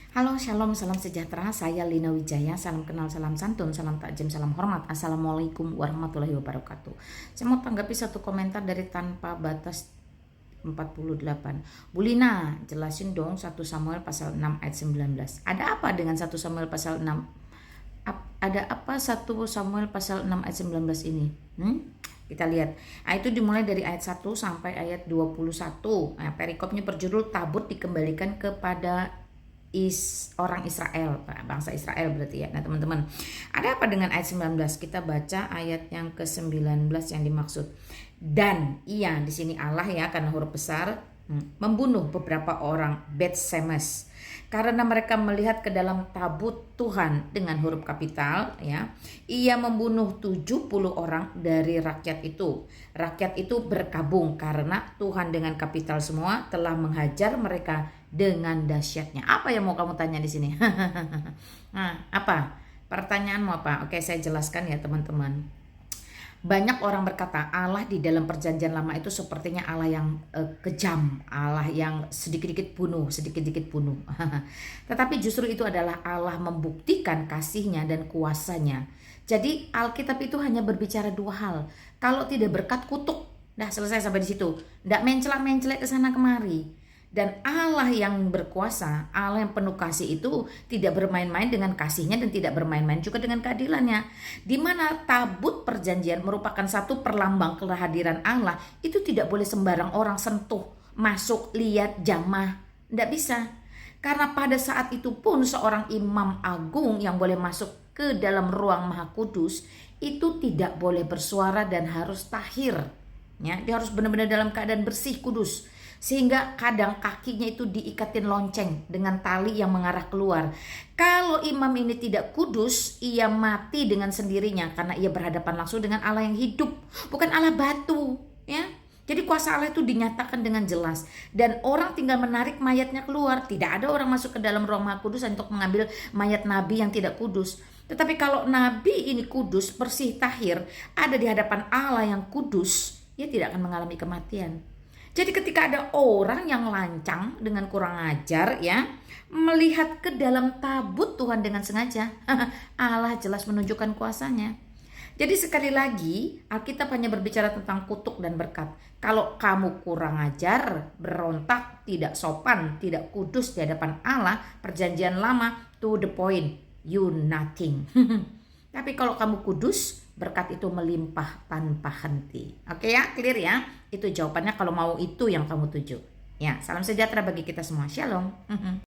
Halo, shalom, salam sejahtera. Saya Lina Wijaya. Salam kenal, salam santun, salam takjim, salam hormat. Assalamualaikum warahmatullahi wabarakatuh. Saya mau tanggapi satu komentar dari Tanpa Batas 48. Bu Lina, jelasin dong 1 Samuel pasal 6 ayat 19. Ada apa dengan 1 Samuel pasal 6? Ada apa 1 Samuel pasal 6 ayat 19 ini? Kita lihat. Itu dimulai dari ayat 1 sampai ayat 21. Perikopnya berjudul Tabut dikembalikan kepada orang Israel, bangsa Israel berarti ya. Nah teman-teman, ada apa dengan ayat 19? Kita baca ayat yang ke-19 yang dimaksud. Dan ia, di sini Allah ya, karena huruf besar, membunuh beberapa orang Bet-Semes karena mereka melihat ke dalam tabut Tuhan dengan huruf kapital ya. Ia membunuh 70 orang dari rakyat itu. Rakyat itu berkabung karena Tuhan dengan kapital semua telah menghajar mereka dengan dahsyatnya. Apa yang mau kamu tanya di sini? Nah, apa? Pertanyaanmu apa? Oke, saya jelaskan ya teman-teman. Banyak orang berkata Allah di dalam perjanjian lama itu sepertinya Allah yang kejam, Allah yang sedikit-sedikit bunuh. Tetapi justru itu adalah Allah membuktikan kasihnya dan kuasanya. Jadi Alkitab itu hanya berbicara 2 hal. Kalau tidak berkat, kutuk. Dah selesai sampai di situ. Nggak mencelak-mencelek ke sana kemari. Dan Allah yang berkuasa, Allah yang penuh kasih itu tidak bermain-main dengan kasihnya dan tidak bermain-main juga dengan keadilannya. Di mana tabut perjanjian merupakan satu perlambang kehadiran Allah, itu tidak boleh sembarang orang sentuh, masuk, lihat, jamah. Tidak bisa. Karena pada saat itu pun seorang imam agung yang boleh masuk ke dalam ruang maha kudus itu tidak boleh bersuara dan harus tahir. Ya, dia harus benar-benar dalam keadaan bersih, kudus. Sehingga kadang kakinya itu diikatin lonceng dengan tali yang mengarah keluar. Kalau imam ini tidak kudus, ia mati dengan sendirinya karena ia berhadapan langsung dengan Allah yang hidup, bukan Allah batu, ya. Jadi kuasa Allah itu dinyatakan dengan jelas dan orang tinggal menarik mayatnya keluar. Tidak ada orang masuk ke dalam ruang maha kudus untuk mengambil mayat nabi yang tidak kudus. Tetapi kalau nabi ini kudus, bersih, tahir, ada di hadapan Allah yang kudus, ia tidak akan mengalami kematian. Jadi ketika ada orang yang lancang dengan kurang ajar ya, melihat ke dalam tabut Tuhan dengan sengaja, Allah jelas menunjukkan kuasanya. Jadi sekali lagi Alkitab hanya berbicara tentang kutuk dan berkat. Kalau kamu kurang ajar, berontak, tidak sopan, tidak kudus di hadapan Allah, perjanjian lama, to the point, you nothing. Tapi kalau kamu kudus, berkat itu melimpah tanpa henti. Oke ya, clear ya? Itu jawabannya kalau mau itu yang kamu tuju. Ya, salam sejahtera bagi kita semua. Shalom.